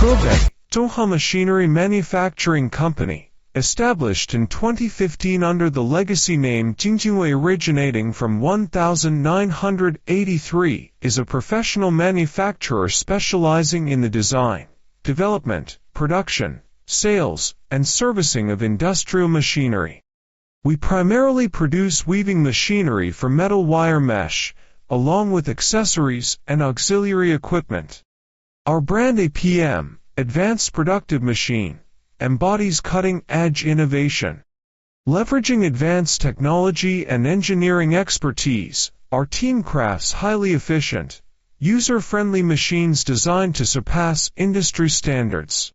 Hebei Zonghang Machinery Manufacturing Company, established in 2015 under the legacy name Jingjinwei originating from 1983, is a professional manufacturer specializing in the design, development, production, sales, and servicing of industrial machinery. We primarily produce weaving machinery for metal wire mesh, along with accessories and auxiliary equipment. Our brand APM, Advanced Productive Machine, embodies cutting-edge innovation. Leveraging advanced technology and engineering expertise, our team crafts highly efficient, user-friendly machines designed to surpass industry standards.